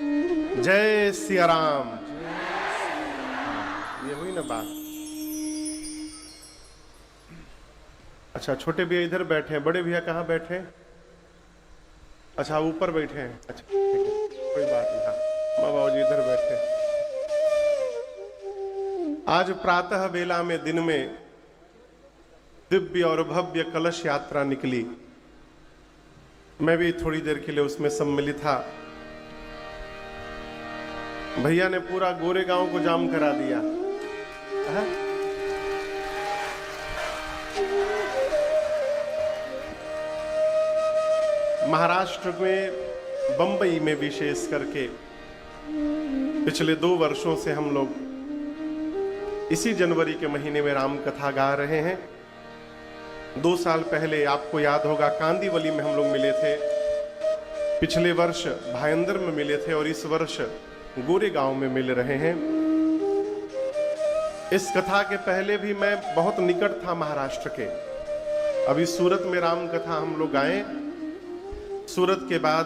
जय सिया राम। ये हुई ना बात। अच्छा, छोटे भैया इधर बैठे हैं, बड़े भैया कहाँ बैठे हैं? अच्छा, ऊपर बैठे हैं। अच्छा ठीक है, कोई बात नहीं। हाँ, बाबा जी इधर बैठे हैं। आज प्रातः बेला में दिन में दिव्य और भव्य कलश यात्रा निकली। मैं भी थोड़ी देर के लिए उसमें सम्मिलित था। भैया ने पूरा गोरेगांव को जाम करा दिया। महाराष्ट्र में, बंबई में विशेष करके पिछले 2 वर्षों से हम लोग इसी जनवरी के महीने में राम कथा गा रहे हैं। 2 साल पहले आपको याद होगा कांदीवली में हम लोग मिले थे, पिछले वर्ष भायंदर में मिले थे और इस वर्ष गोरेगांव में मिल रहे हैं। इस कथा के पहले भी मैं बहुत निकट था महाराष्ट्र के। अभी सूरत में राम कथा हम लोग गाए। सूरत के बाद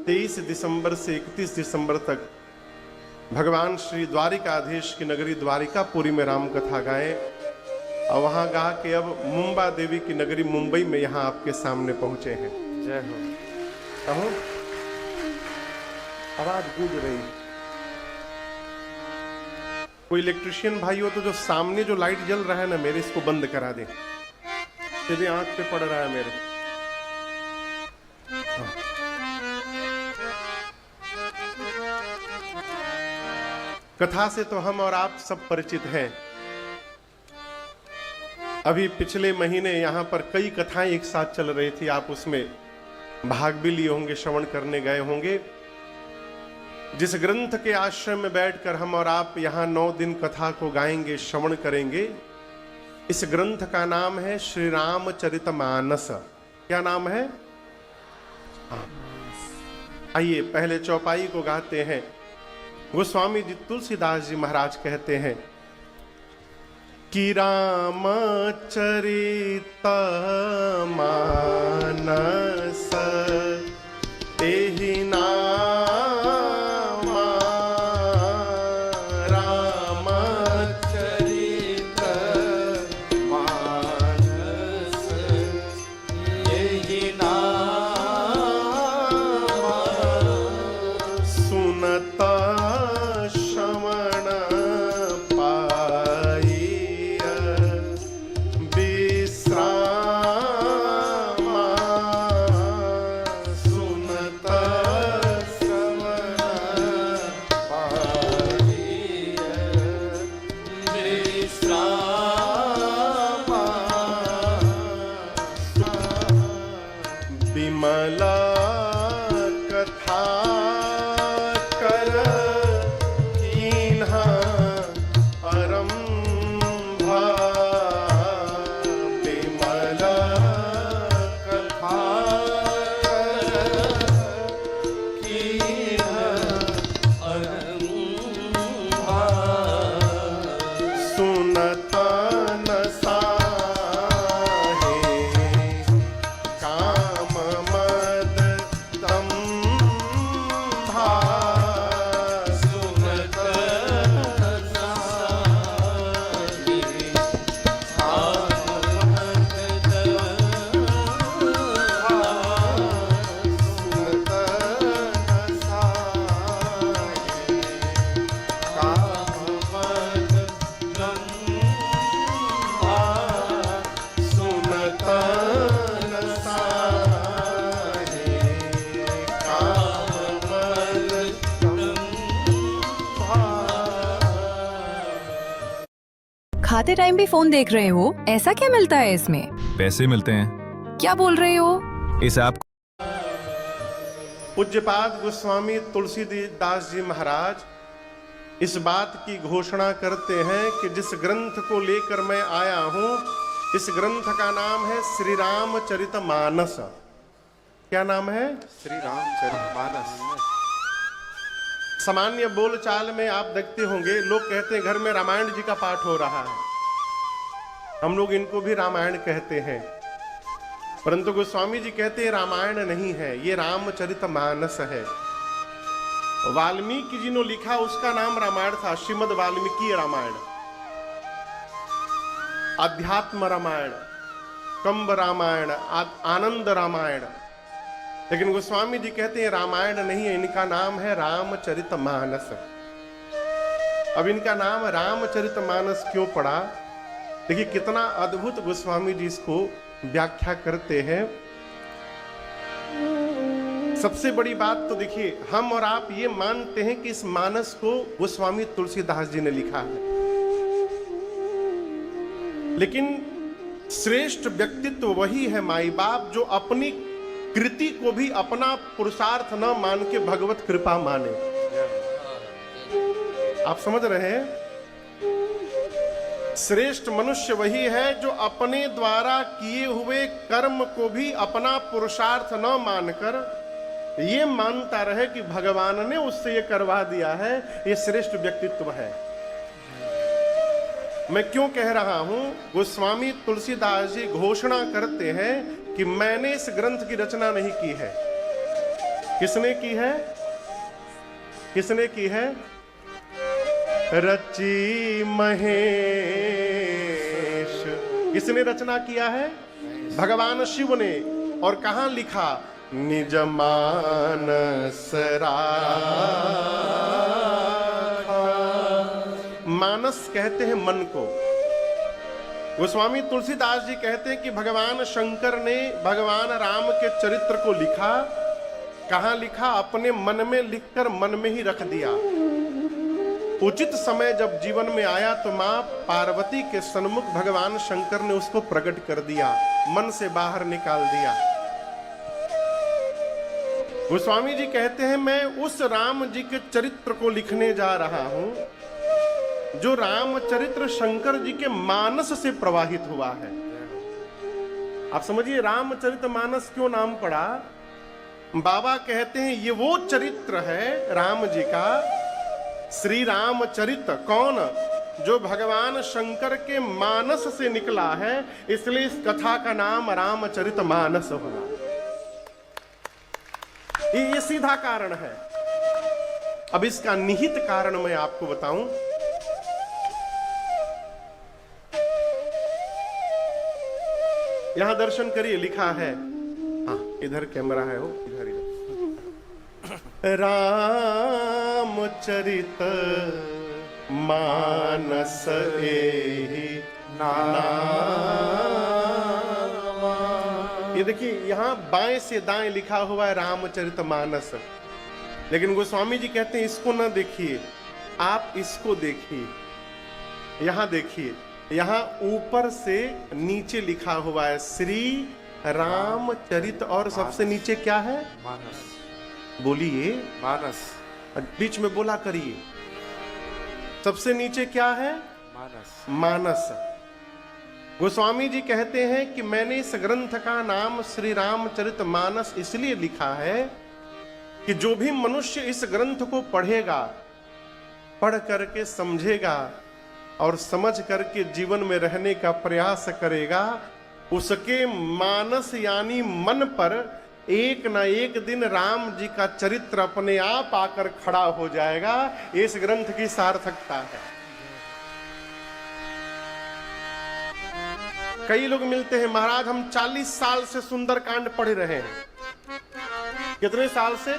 23 दिसंबर से 31 दिसंबर तक भगवान श्री द्वारिकाधीश की नगरी द्वारिकापुरी में राम कथा गाए और वहां गा के अब मुंबा देवी की नगरी मुंबई में यहां आपके सामने पहुंचे हैं। जय हो। कहो, आवाज गूंज रही। कोई इलेक्ट्रिशियन भाई हो तो जो सामने जो लाइट जल रहा है ना मेरे, इसको बंद करा दे, तेरी आंख पे पड़ रहा है मेरे। कथा से तो हम और आप सब परिचित हैं। अभी पिछले महीने यहां पर कई कथाएं एक साथ चल रही थी, आप उसमें भाग भी लिए होंगे, श्रवण करने गए होंगे। जिस ग्रंथ के आश्रम में बैठकर हम और आप यहां 9 दिन कथा को गाएंगे, श्रवण करेंगे, इस ग्रंथ का नाम है श्री रामचरितमानस। क्या नाम है? आइए पहले चौपाई को गाते हैं। गोस्वामी जी तुलसीदास जी महाराज कहते हैं कि रामचरितमानस एहि नाम रामचरितमानस एहि नाम सुनता विमला कथा कर कीन्हा आरंभा। विमला कथा कर कीन्हा आरंभा सुनता न खाते टाइम भी फोन देख रहे हो? ऐसा क्या मिलता है इसमें? पैसे मिलते हैं। क्या बोल रहे हो? इस ऐप पूज्यपाद गोस्वामी तुलसीदास जी महाराज इस बात की घोषणा करते हैं कि जिस ग्रंथ को लेकर मैं आया हूं, इस ग्रंथ का नाम है श्री रामचरितमानस। क्या नाम है? श्री रामचरितमानस। सामान्य बोलचाल में आप देखते होंगे लोग कहते हैं घर में रामायण जी का पाठ हो रहा है, हम लोग इनको भी रामायण कहते हैं, परंतु गोस्वामी जी कहते हैं रामायण नहीं है, ये रामचरितमानस है। वाल्मीकि जी ने लिखा, उसका नाम रामायण था, श्रीमद् वाल्मीकि रामायण, अध्यात्म रामायण, कंब रामायण, आनंद रामायण। लेकिन गोस्वामी जी कहते हैं रामायण नहीं है, इनका नाम है रामचरितमानस। अब इनका नाम रामचरितमानस क्यों पड़ा? देखिए कितना अद्भुत गोस्वामी जी इसको व्याख्या करते हैं। सबसे बड़ी बात तो देखिए, हम और आप ये मानते हैं कि इस मानस को गोस्वामी तुलसीदास जी ने लिखा है, लेकिन श्रेष्ठ व्यक्तित्व वही है माई बाप जो अपनी कृति को भी अपना पुरुषार्थ न मान के भगवत कृपा माने। आप समझ रहे हैं? श्रेष्ठ मनुष्य वही है जो अपने द्वारा किए हुए कर्म को भी अपना पुरुषार्थ न मानकर ये मानता रहे कि भगवान ने उससे ये करवा दिया है। ये श्रेष्ठ व्यक्तित्व है। मैं क्यों कह रहा हूं? गोस्वामी तुलसीदास जी घोषणा करते हैं कि मैंने इस ग्रंथ की रचना नहीं की है। किसने की है? किसने की है? रची महेश। किसने रचना किया है? भगवान शिव ने। और कहां लिखा? निज मानस राखा। मानस कहते हैं मन को। गोस्वामी तुलसीदास जी कहते हैं कि भगवान शंकर ने भगवान राम के चरित्र को लिखा। कहां लिखा? अपने मन में लिखकर मन में ही रख दिया। उचित समय जब जीवन में आया तो मां पार्वती के सन्मुख भगवान शंकर ने उसको प्रकट कर दिया, मन से बाहर निकाल दिया। गोस्वामी जी कहते हैं मैं उस राम जी के चरित्र को लिखने जा रहा हूं जो रामचरित्र शंकर जी के मानस से प्रवाहित हुआ है। आप समझिए रामचरितमानस क्यों नाम पड़ा? बाबा कहते हैं ये वो चरित्र है राम जी का, श्री रामचरित। कौन? जो भगवान शंकर के मानस से निकला है, इसलिए इस कथा का नाम रामचरितमानस हुआ। ये सीधा कारण है। अब इसका निहित कारण मैं आपको बताऊं। यहां दर्शन करिए, लिखा है, हाँ इधर कैमरा है, वो इधर इधर। रामचरित मानस एहि नामा। ये देखिए यहां बाएं से दाएं लिखा हुआ है रामचरितमानस, लेकिन गोस्वामी जी कहते हैं इसको ना देखिए, आप इसको देखिए। यहां देखिए, यहां ऊपर से नीचे लिखा हुआ है श्री रामचरित, और सबसे नीचे क्या है? मानस। बोलिए। मानस। बीच में बोला करिए। सबसे नीचे क्या है? मानस। मानस। गोस्वामी जी कहते हैं कि मैंने इस ग्रंथ का नाम श्री रामचरित मानस इसलिए लिखा है कि जो भी मनुष्य इस ग्रंथ को पढ़ेगा, पढ़ करके समझेगा और समझ करके जीवन में रहने का प्रयास करेगा, उसके मानस यानी मन पर एक न एक दिन राम जी का चरित्र अपने आप आकर खड़ा हो जाएगा। इस ग्रंथ की सार्थकता है। कई लोग मिलते हैं, महाराज हम 40 साल से सुंदरकांड पढ़ रहे हैं। कितने साल से?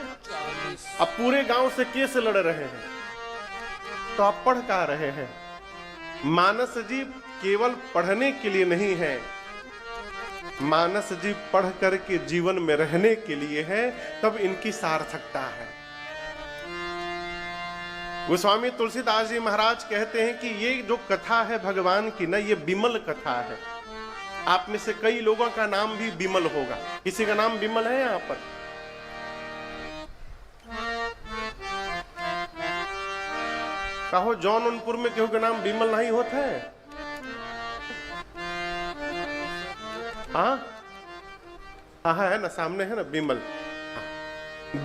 अब पूरे गांव से केस लड़ रहे हैं, तो आप पढ़ कहां रहे हैं? मानस जी केवल पढ़ने के लिए नहीं है, मानस जी पढ़ करके जीवन में रहने के लिए है, तब इनकी सार्थकता है। गोस्वामी तुलसीदास जी महाराज कहते हैं कि ये जो कथा है भगवान की ना, ये विमल कथा है। आप में से कई लोगों का नाम भी विमल होगा। किसी का नाम विमल है यहां पर? कहो जौनपुर में केहू का नाम विमल नहीं होता है? हाँ है ना, सामने है ना विमल।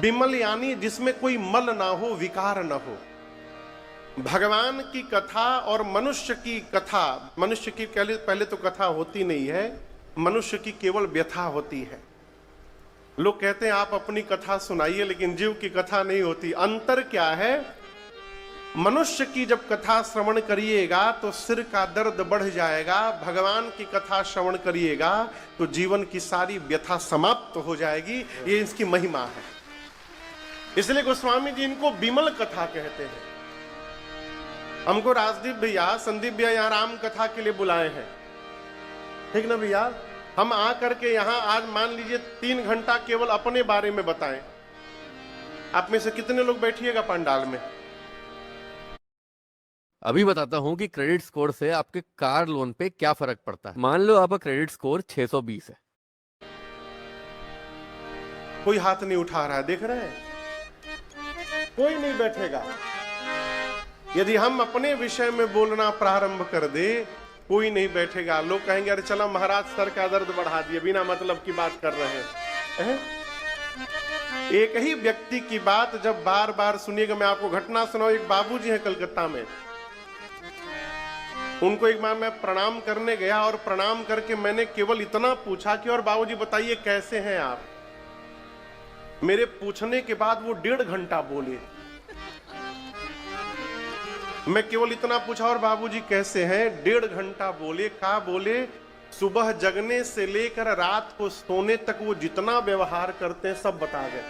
विमल यानी जिसमें कोई मल ना हो, विकार ना हो। भगवान की कथा और मनुष्य की कथा, मनुष्य की पहले तो कथा होती नहीं है, मनुष्य की केवल व्यथा होती है। लोग कहते हैं आप अपनी कथा सुनाइए, लेकिन जीव की कथा नहीं होती। अंतर क्या है? मनुष्य की जब कथा श्रवण करिएगा तो सिर का दर्द बढ़ जाएगा, भगवान की कथा श्रवण करिएगा तो जीवन की सारी व्यथा समाप्त हो जाएगी। ये इसकी महिमा है। इसलिए गोस्वामी जी इनको विमल कथा कहते हैं। हमको राजदीप भैया, संदीप भैया यहाँ राम कथा के लिए बुलाए हैं, ठीक ना भैया? हम आ करके यहाँ आज मान लीजिए 3 घंटा केवल अपने बारे में बताएं। आप में से कितने लोग बैठिएगा पंडाल में? अभी बताता हूँ कि क्रेडिट स्कोर से आपके कार लोन पे क्या फर्क पड़ता है। मान लो आपका क्रेडिट स्कोर 620 है। कोई हाथ नहीं उठा रहा है, देख रहे हैं? कोई नहीं बैठेगा। यदि हम अपने विषय में बोलना प्रारंभ कर दे, कोई नहीं बैठेगा। लोग कहेंगे अरे चला महाराज सर का दर्द बढ़ा दिए, बिना मतलब की बात कर रहे हैं। एक ही व्यक्ति की बात जब बार बार सुनिएगा, मैं आपको घटना सुनाऊं। एक बाबूजी हैं कलकत्ता में, उनको एक बार मैं प्रणाम करने गया और प्रणाम करके मैंने केवल इतना पूछा कि और बाबूजी बताइए कैसे हैं आप? मेरे पूछने के बाद वो 1.5 घंटा बोले। मैं केवल इतना पूछा और बाबूजी कैसे हैं? 1.5 घंटा बोले। का बोले? सुबह जगने से लेकर रात को सोने तक वो जितना व्यवहार करते हैं सब बता गए।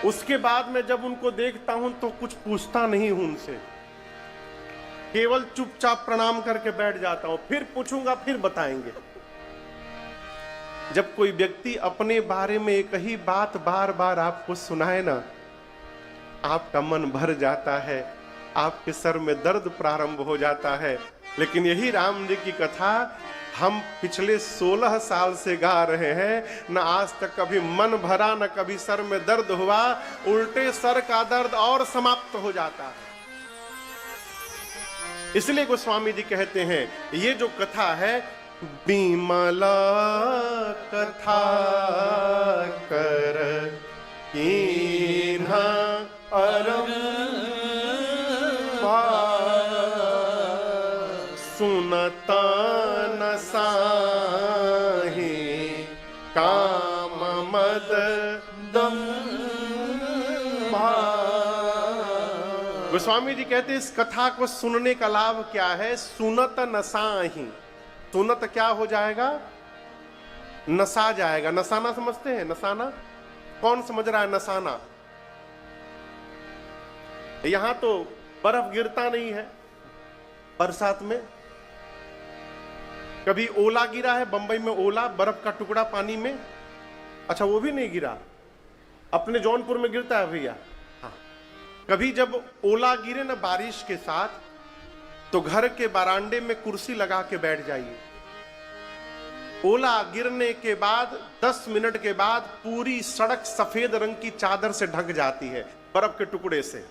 उसके बाद मैं जब उनको देखता हूं तो कुछ पूछता नहीं हूं उनसे, केवल चुपचाप प्रणाम करके बैठ जाता हूं। फिर पूछूंगा, फिर बताएंगे। जब कोई व्यक्ति अपने बारे में एक ही बात बार बार आपको सुनाए ना, आपका मन भर जाता है, आपके सर में दर्द प्रारंभ हो जाता है। लेकिन यही राम जी की कथा हम पिछले 16 साल से गा रहे हैं, न आज तक कभी मन भरा, न कभी सर में दर्द हुआ। उल्टे सर का दर्द और समाप्त हो जाता है। इसलिए गोस्वामी जी कहते हैं ये जो कथा है, विमला कथा कर कीन्हा अरम सुनता न साही काम मद दम। गोस्वामी जी कहते हैं इस कथा को सुनने का लाभ क्या है? सुनत नसाही। सुनत क्या हो जाएगा? नसा जाएगा। नसाना समझते हैं? नसाना कौन समझ रहा है? नसाना, यहां तो बर्फ गिरता नहीं है बरसात में। कभी ओला गिरा है बंबई में? ओला, बर्फ का टुकड़ा पानी में? अच्छा, वो भी नहीं गिरा। अपने जौनपुर में गिरता है भैया। हाँ, कभी जब ओला गिरे ना बारिश के साथ, तो घर के बरामदे में कुर्सी लगा के बैठ जाइए। ओला गिरने के बाद 10 मिनट के बाद पूरी सड़क सफेद रंग की चादर से ढक जाती है, बर्फ के टुकड़े से।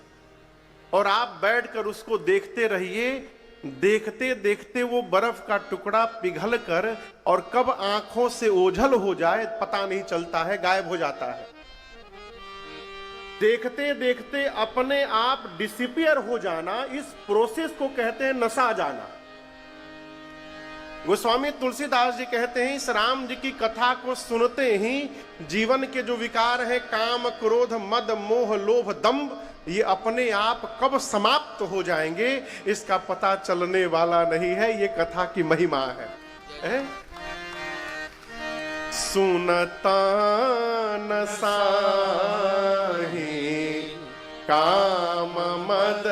और आप बैठकर उसको देखते रहिए। देखते देखते वो बर्फ का टुकड़ा पिघल कर और कब आंखों से ओझल हो जाए पता नहीं चलता है, गायब हो जाता है। देखते देखते अपने आप डिसिपियर हो जाना, इस प्रोसेस को कहते हैं नसा जाना। गोस्वामी तुलसीदास जी कहते हैं इस राम जी की कथा को सुनते ही जीवन के जो विकार हैं, काम, क्रोध, मद, मोह, लोभ, दंभ, ये अपने आप कब समाप्त हो जाएंगे इसका पता चलने वाला नहीं है। ये कथा की महिमा है। सुनता न साही काम मद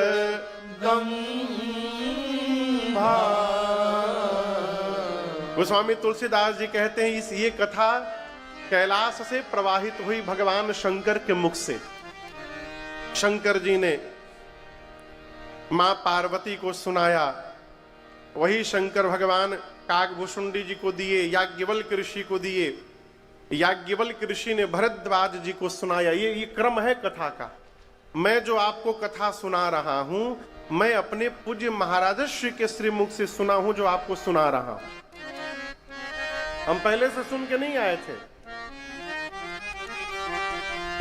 दम। गोस्वामी तुलसीदास जी कहते हैं ये कथा कैलाश से प्रवाहित हुई भगवान शंकर के मुख से। शंकर जी ने मां पार्वती को सुनाया, वही शंकर भगवान काकभूषुंडी जी को दिए, याज्ञवल्क्य ऋषि को दिए, याज्ञवल्क्य ऋषि ने भरद्वाज जी को सुनाया। ये क्रम है कथा का। मैं जो आपको कथा सुना रहा हूं, मैं अपने पूज्य महाराजश्री के श्रीमुख से सुना हूं, जो आपको सुना रहा हूं। हम पहले से सुन के नहीं आए थे।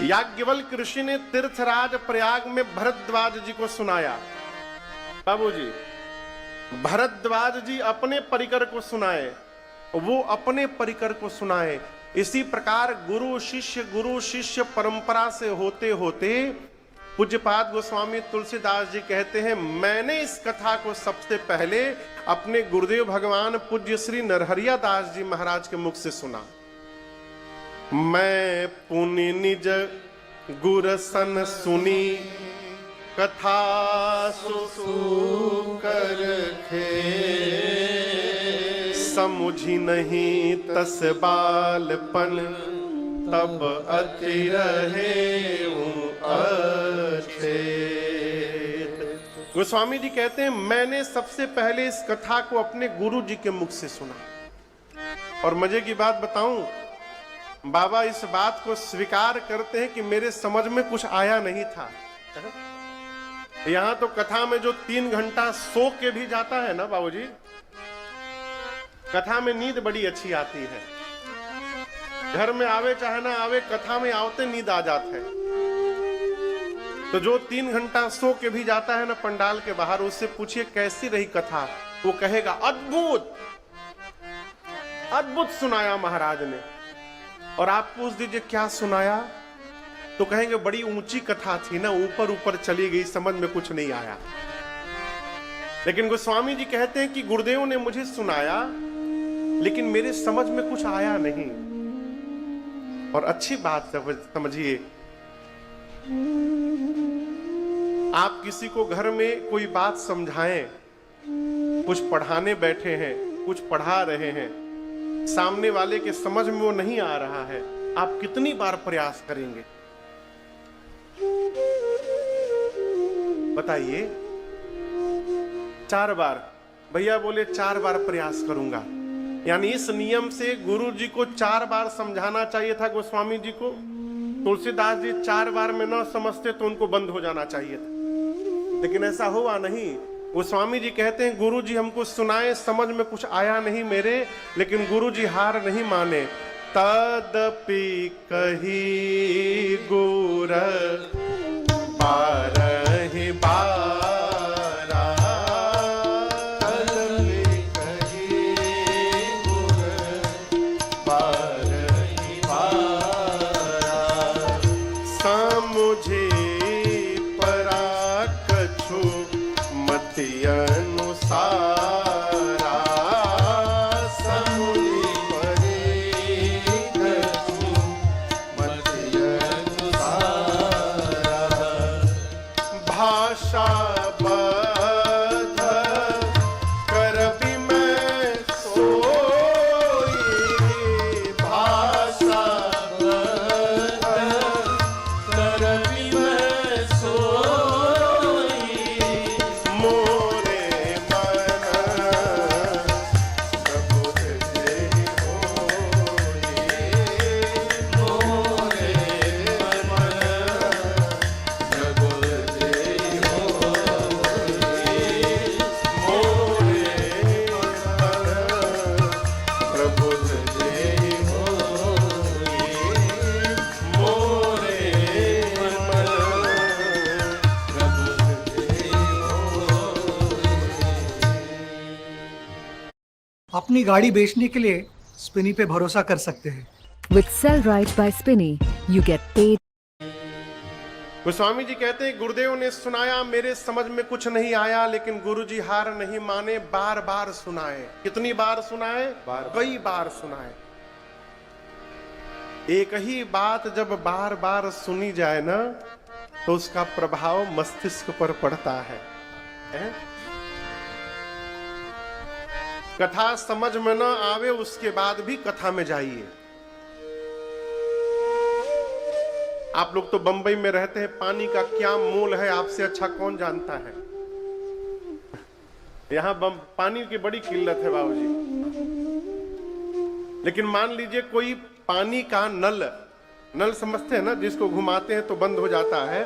याज्ञवल्क्य ऋषि ने तीर्थराज प्रयाग में भरद्वाज जी को सुनाया। बाबूजी, भरद्वाज जी अपने परिकर को सुनाए वो अपने परिकर को सुनाए। इसी प्रकार गुरु शिष्य परंपरा से होते होते पूज्यपाद गोस्वामी तुलसीदास जी कहते हैं, मैंने इस कथा को सबसे पहले अपने गुरुदेव भगवान पूज्य श्री नरहरिया दास जी महाराज के मुख से सुना। मैं पुनि निज गुर सन सुनी कथा सुकर खे, समुझी नहीं तस बालपन तब अति रहे अच्छे। गोस्वामी जी कहते हैं, मैंने सबसे पहले इस कथा को अपने गुरु जी के मुख से सुना। और मजे की बात बताऊं, बाबा इस बात को स्वीकार करते हैं कि मेरे समझ में कुछ आया नहीं था। यहां तो कथा में जो 3 घंटा सो के भी जाता है ना बाबूजी, कथा में नींद बड़ी अच्छी आती है। घर में आवे चाहे ना आवे, कथा में आवते नींद आ जाता है। तो जो 3 घंटा सो के भी जाता है ना पंडाल के बाहर, उससे पूछिए कैसी रही कथा, वो कहेगा अद्भुत अद्भुत सुनाया महाराज ने। और आप पूछ दीजिए क्या सुनाया, तो कहेंगे बड़ी ऊंची कथा थी ना, ऊपर ऊपर चली गई, समझ में कुछ नहीं आया। लेकिन गोस्वामी जी कहते हैं कि गुरुदेव ने मुझे सुनाया लेकिन मेरे समझ में कुछ आया नहीं। और अच्छी बात समझिए, आप किसी को घर में कोई बात समझाएं, कुछ पढ़ाने बैठे हैं, कुछ पढ़ा रहे हैं, सामने वाले के समझ में वो नहीं आ रहा है, आप कितनी बार प्रयास करेंगे बताइए? 4 बार। भैया बोले 4 बार प्रयास करूंगा, यानी इस नियम से गुरु जी को 4 बार समझाना चाहिए था गोस्वामी जी को। तुलसीदास जी 4 बार में न समझते तो उनको बंद हो जाना चाहिए था, लेकिन ऐसा हुआ नहीं। गोस्वामी जी कहते हैं, गुरु जी हमको सुनाए, समझ में कुछ आया नहीं मेरे, लेकिन गुरु जी हार नहीं माने। तदपि कही गुर बारहि बारा, तदपि कही गुर बारहि बारा, समुझे परा कछु मति अनुसारा, समुझे परे कछु मति अनुसारा, भाषा बध कर भी मैं सोई, भाषा बध कर भी मैं सोई, मोरे मन प्रभु जे होई, मोरे मन प्रभु जे होई, मोरे मन प्रभु जे होई, मोरे मन प्रभु जे अपनी गाड़ी बेचने के लिए स्पिनी पे भरोसा कर सकते हैं। With Sell Right by Spinny, you get paid. Goswami ji कहते हैं, गुरुदेव ने सुनाया, मेरे समझ में कुछ नहीं आया, लेकिन गुरु जी हार नहीं माने, बार बार सुनाए। कितनी बार सुनाए? कई बार सुनाए। एक ही बात जब बार बार सुनी जाए ना, तो उसका प्रभाव मस्तिष्क पर पड़ता है, हैं? कथा समझ में ना आवे, उसके बाद भी कथा में जाइए। आप लोग तो बंबई में रहते हैं, पानी का क्या मोल है आपसे अच्छा कौन जानता है? यहां पानी की बड़ी किल्लत है बाबूजी। लेकिन मान लीजिए कोई पानी का नल समझते हैं ना, जिसको घुमाते हैं तो बंद हो जाता है।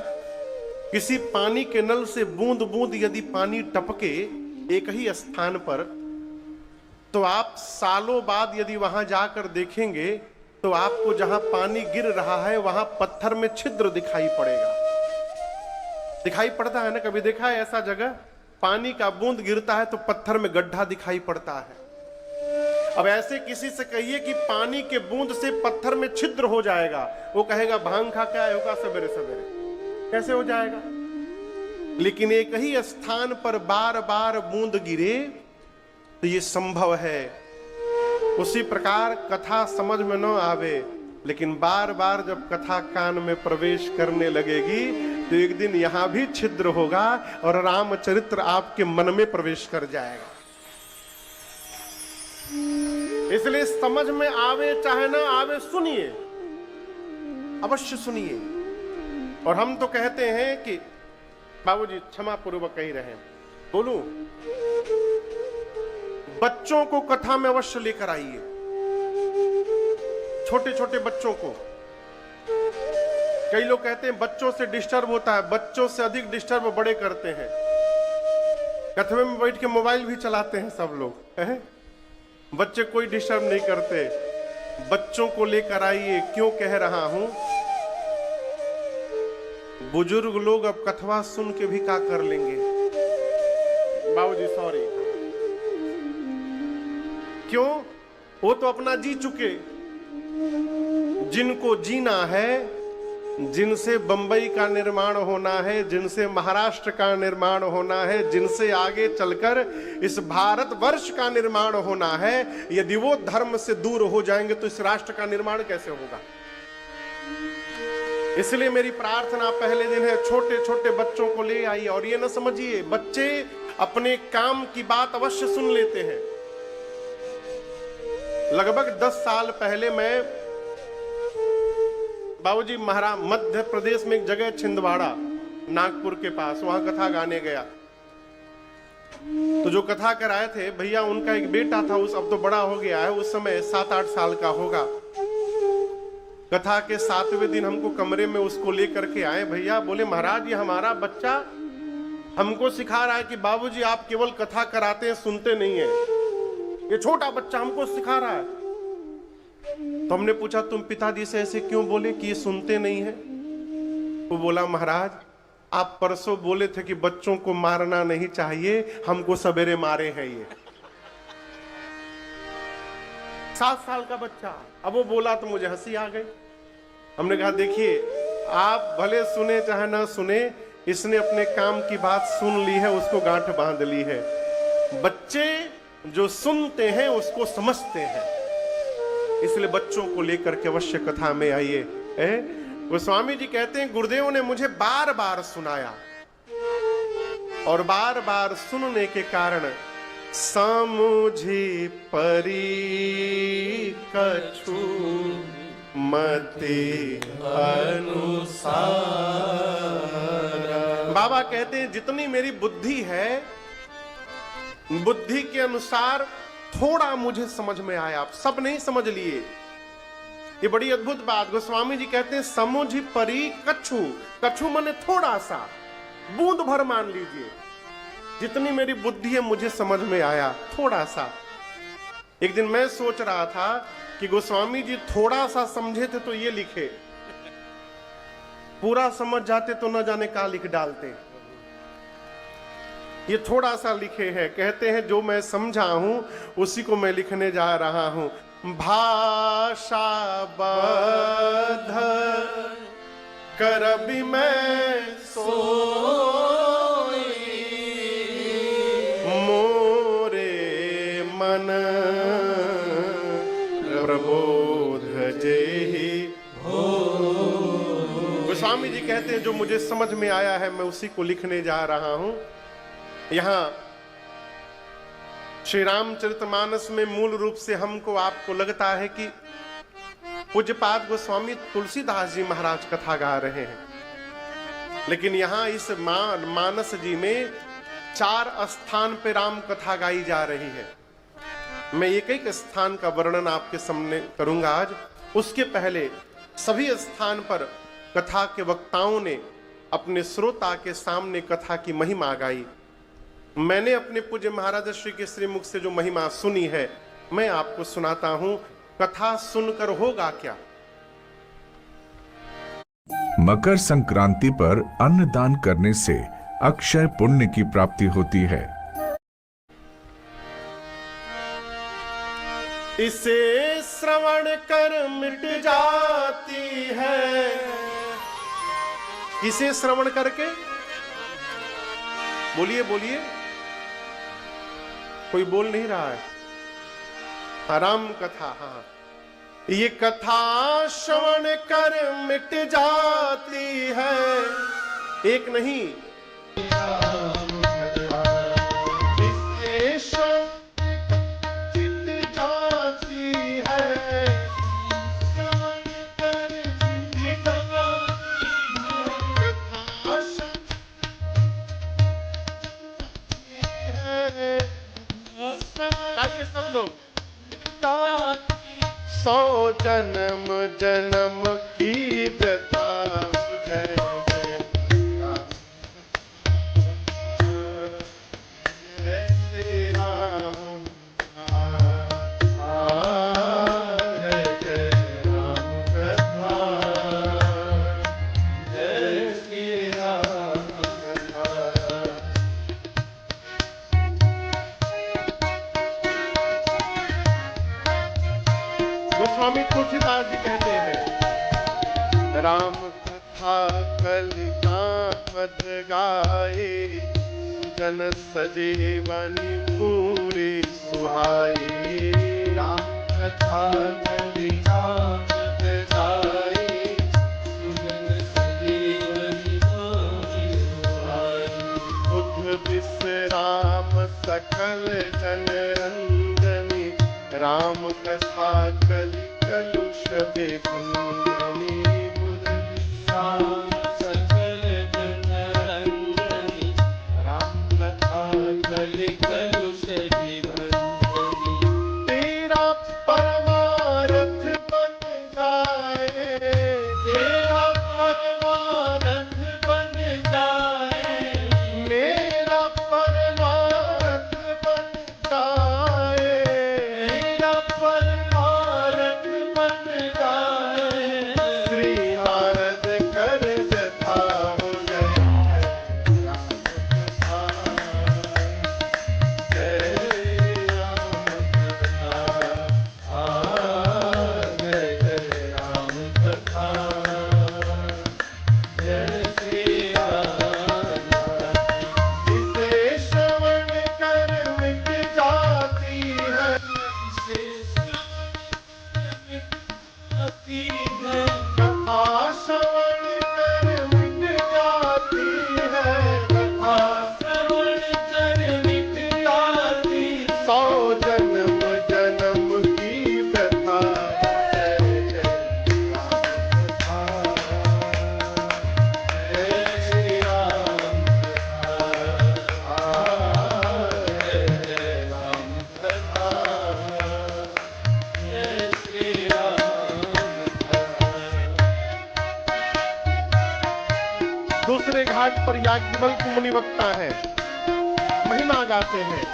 किसी पानी के नल से बूंद बूंद यदि पानी टपके एक ही स्थान पर, तो आप सालों बाद यदि वहां जाकर देखेंगे तो आपको जहां पानी गिर रहा है वहां पत्थर में छिद्र दिखाई पड़ेगा। दिखाई पड़ता है ना? कभी देखा है ऐसा जगह? पानी का बूंद गिरता है तो पत्थर में गड्ढा दिखाई पड़ता है। अब ऐसे किसी से कहिए कि पानी के बूंद से पत्थर में छिद्र हो जाएगा, वो कहेगा भांग खा के आए होगा सवेरे सवेरे, कैसे हो जाएगा? लेकिन एक ही स्थान पर बार बार बूंद गिरे तो ये संभव है। उसी प्रकार कथा समझ में न आवे, लेकिन बार बार जब कथा कान में प्रवेश करने लगेगी तो एक दिन यहां भी छिद्र होगा और रामचरित्र आपके मन में प्रवेश कर जाएगा। इसलिए समझ में आवे चाहे ना आवे, सुनिए, अवश्य सुनिए। और हम तो कहते हैं कि बाबूजी क्षमा पूर्वक कही रहे, बोलूं, बच्चों को कथा में अवश्य लेकर आइए, छोटे छोटे बच्चों को। कई लोग कहते हैं बच्चों से डिस्टर्ब होता है, बच्चों से अधिक डिस्टर्ब बड़े करते हैं। कथवे में बैठ के मोबाइल भी चलाते हैं सब लोग, है? बच्चे कोई डिस्टर्ब नहीं करते। बच्चों को लेकर आइए। क्यों कह रहा हूं? बुजुर्ग लोग अब कथवा सुन के भी क्या कर लेंगे? बाबूजी सॉरी, क्यों? वो तो अपना जी चुके। जिनको जीना है, जिनसे बंबई का निर्माण होना है, जिनसे महाराष्ट्र का निर्माण होना है, जिनसे आगे चलकर इस भारतवर्ष का निर्माण होना है, यदि वो धर्म से दूर हो जाएंगे तो इस राष्ट्र का निर्माण कैसे होगा? इसलिए मेरी प्रार्थना पहले दिन है, छोटे छोटे बच्चों को ले आइए। और ये न समझिए बच्चे अपने काम की बात अवश्य सुन लेते हैं। लगभग 10 साल पहले मैं बाबूजी मध्य प्रदेश में एक जगह छिंदवाड़ा, नागपुर के पास, वहां कथा गाने गया। तो जो कथा कराए थे भैया, उनका एक बेटा था, उस अब तो बड़ा हो गया है, उस समय 7-8 साल का होगा। कथा के 7वें दिन हमको कमरे में उसको लेकर के आए भैया, बोले महाराज ये हमारा बच्चा हमको सिखा रहा है कि बाबूजी आप केवल कथा कराते हैं, सुनते नहीं है। ये छोटा बच्चा हमको सिखा रहा है। तो हमने पूछा तुम पिताजी से ऐसे क्यों बोले कि ये सुनते नहीं है? वो बोला महाराज आप परसों बोले थे कि बच्चों को मारना नहीं चाहिए, हमको सवेरे मारे हैं ये। 7 साल का बच्चा। अब वो बोला तो मुझे हंसी आ गई। हमने कहा देखिए आप भले सुने चाहे ना सुने, इसने अपने काम की बात सुन ली है, उसको गांठ बांध ली है। बच्चे जो सुनते हैं उसको समझते हैं। इसलिए बच्चों को लेकर के अवश्य कथा में आइए। गोस्वामी जी कहते हैं गुरुदेव ने मुझे बार बार सुनाया और बार बार सुनने के कारण समझी परी कछु मति अनुसार। बाबा कहते हैं जितनी मेरी बुद्धि है, बुद्धि के अनुसार थोड़ा मुझे समझ में आया, आप सब नहीं समझ लिए। ये बड़ी अद्भुत बात। गोस्वामी जी कहते हैं समझी परी कछु, कछु माने थोड़ा सा, बूंद भर मान लीजिए। जितनी मेरी बुद्धि है मुझे समझ में आया, थोड़ा सा। एक दिन मैं सोच रहा था कि गोस्वामी जी थोड़ा सा समझे थे तो ये लिखे, पूरा समझ जाते तो न जाने कहां लिख डालते। ये थोड़ा सा लिखे हैं। कहते हैं जो मैं समझा हूं उसी को मैं लिखने जा रहा हूं। भाषा बध करबि मैं सोई, मोरे मन प्रबोध जेहि हो। गोस्वामी जी कहते हैं जो मुझे समझ में आया है मैं उसी को लिखने जा रहा हूं। यहां श्री रामचरितमानस में मूल रूप से हमको आपको लगता है कि पूज्यपाद गोस्वामी तुलसीदास जी महाराज कथा गा रहे हैं, लेकिन यहां इस मानस जी में 4 स्थान पे राम कथा गाई जा रही है। मैं एक स्थान का वर्णन आपके सामने करूंगा आज। उसके पहले सभी स्थान पर कथा के वक्ताओं ने अपने श्रोता के सामने कथा की महिमा गाई। मैंने अपने पूज्य महाराज श्री के श्री मुख से जो महिमा सुनी है मैं आपको सुनाता हूं। कथा सुनकर होगा क्या? मकर संक्रांति पर अन्न दान करने से अक्षय पुण्य की प्राप्ति होती है। इसे श्रवण कर मिट जाती है। किसे श्रवण करके? बोलिए बोलिए, कोई बोल नहीं रहा है। राम कथा, हाँ, ये कथा श्रवण कर मिट जाती है। एक नहीं, सौ जन्म जन्म की व्यथा है। गोस्वामी तुलसीदास जी कहते हैं, राम कथा कलिकामद गाए, जन सजीवनी पूरी सुहाई। राम कथा कलिकामद गाए, जन सजीवनी पूरी सुहाई। बुध विश्राम सकल जन रंजनी, राम कथा कलि कलुष विकुंजनी। बुध विश्राम सकल जन रंजनी, राम कथा कलि कलुष विकुंजनी। तेरा परमारथ बन जाए, तेरा परमारथ बन जाए, मेरा परमारथ बन जाए, मेरा परमारथ बन जाए। श्री नारद कर व्यथा हो गए, राम कथा जय राम कथा, जय जय राम कथा, जय श्री राम। इसे श्रवण कर मिट जाती है, इसे कथा श्रवण कर मिट जाती है, कथा श्रवण कर मिट जाती। सौ जन्म जन्म की व्यथा, जय जय राम कथा, जय श्री राम कथा, जय जय राम कथा, जय श्री राम कथा। दूसरे घाट पर याज्ञवल्क्य मुनि वक्ता है, महिमा गाते हैं।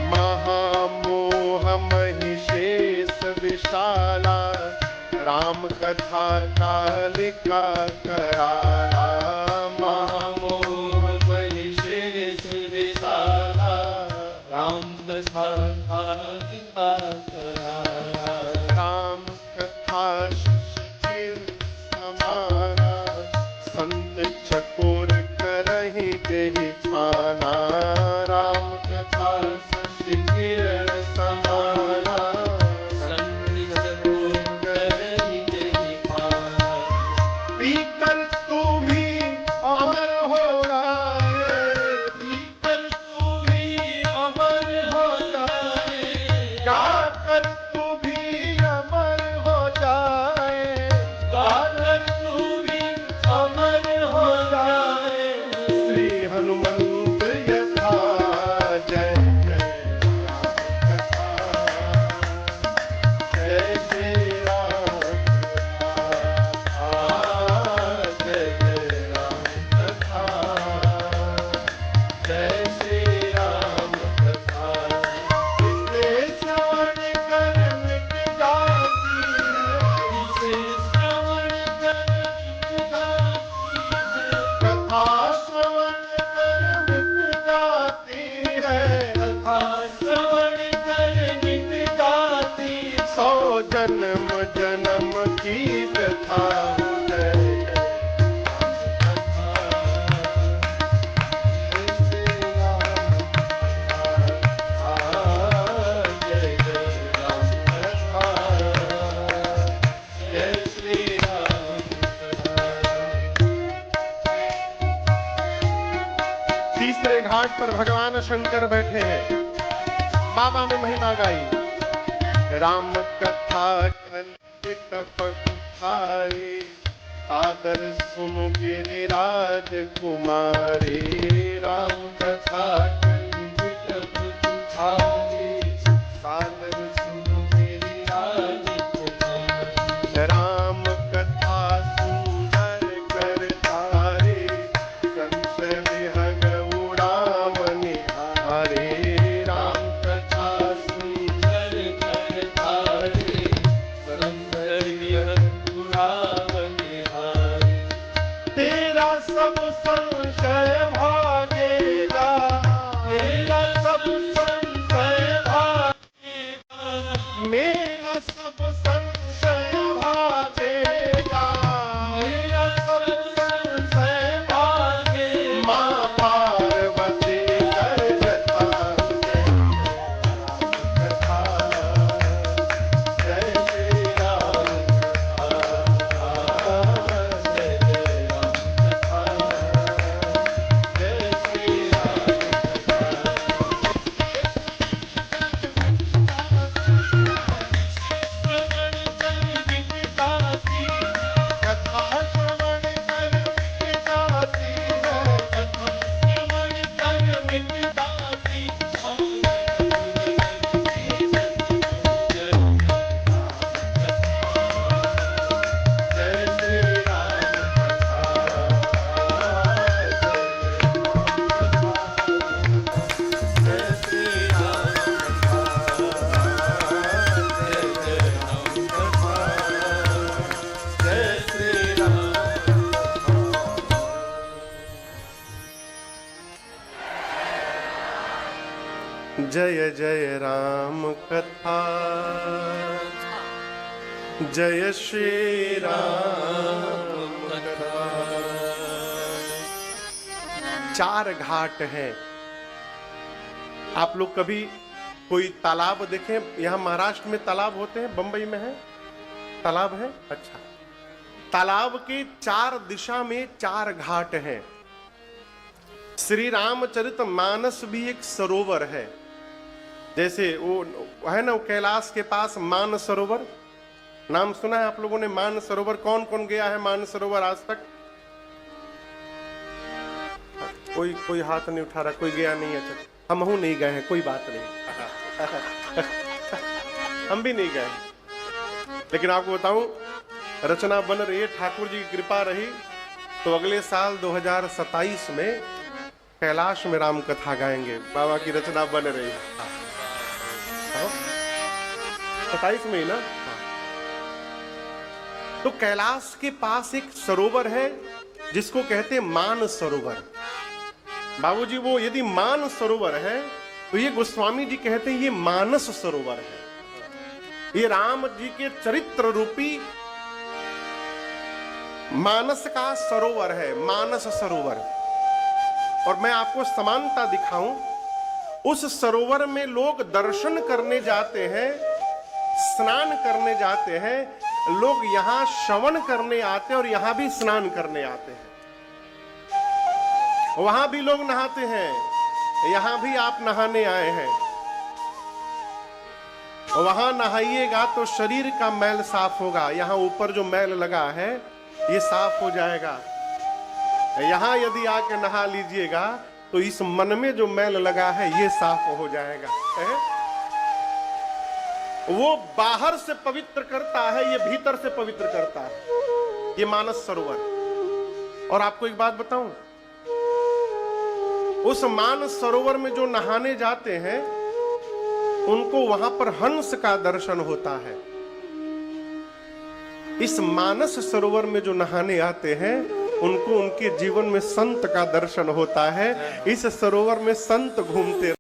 महामोह महिषेष विशाला, राम कथा कालिका कराला। महामोह महिषेष विशाला, राम कथा कालिका कराला। राम कथा शिशिर समाना, संत चकोर करहि देहि छाना। राम कथा शशि किरण समाना, संत चकोर करहि देहि छाना। पीकर तू भी तीसरे घाट पर भगवान शंकर बैठे हैं। बाबा ने महिमा गाई, राम कथा कंठित पठाई, आदर सुन गिरिराज कुमारी। राम कथा कंठित पठाई, आदर सुन गिरिराज कुमारी। राम कथा सुंदर करतारे, कंस विहग उड़ावनि हारे। राम कथा सुंदर करतारे, कंस विहग उड़ावनि हारे। तेरा सब संशय भागेगा, तेरा सब संशय भागेगा, मेरा सब संशय भागेगा, मेरा सब संशय भागेगा। माँ पार्वती कर जता कथा, जय श्री राम कथा, जय जय राम कथा, जय श्री राम कथा श्रवण कर मिटाती है, कथा श्रवण कर मिटाती जय श्री राम कथा, जय श्री राम जय श्री राम। जय जय राम कथा, जय श्री राम कथा। चार घाट हैं। आप लोग कभी कोई तालाब देखें? यहाँ महाराष्ट्र में तालाब होते हैं, बंबई में है तालाब है। अच्छा, तालाब के चार दिशा में चार घाट हैं। श्री रामचरित मानस भी एक सरोवर है। जैसे वो है ना, वो कैलाश के पास मान सरोवर, नाम सुना है आप लोगों ने? मान सरोवर कौन कौन गया है मान सरोवर आज तक? कोई हाथ नहीं उठा रहा, कोई गया नहीं है। अच्छा, हम नहीं गए हैं, कोई बात नहीं। हम भी नहीं गए, लेकिन आपको बताऊं, रचना बन रही है, ठाकुर जी की कृपा रही तो अगले साल 2027 में कैलाश में राम कथा गाएंगे। बाबा की रचना बन रही है। 27 में ही ना। तो कैलाश के पास एक सरोवर है जिसको कहते हैं मान सरोवर। बाबूजी, वो यदि मान सरोवर है तो ये गोस्वामी जी कहते हैं ये मानस सरोवर है। ये राम जी के चरित्र रूपी मानस का सरोवर है, मानस सरोवर। और मैं आपको समानता दिखाऊं, उस सरोवर में लोग दर्शन करने जाते हैं, स्नान करने जाते हैं, लोग यहां श्रवण करने आते हैं और यहां भी स्नान करने आते हैं। वहां भी लोग नहाते हैं, यहां भी आप नहाने आए हैं। वहां नहाइएगा तो शरीर का मैल साफ होगा। यहां ऊपर जो मैल लगा है ये साफ हो जाएगा। यहां यदि आके नहा लीजिएगा तो इस मन में जो मैल लगा है ये साफ हो जाएगा। वो बाहर से पवित्र करता है, ये भीतर से पवित्र करता है, ये मानस सरोवर। और आपको एक बात बताऊं, उस मानस सरोवर में जो नहाने जाते हैं उनको वहां पर हंस का दर्शन होता है। इस मानस सरोवर में जो नहाने आते हैं उनको उनके जीवन में संत का दर्शन होता है। इस सरोवर में संत घूमते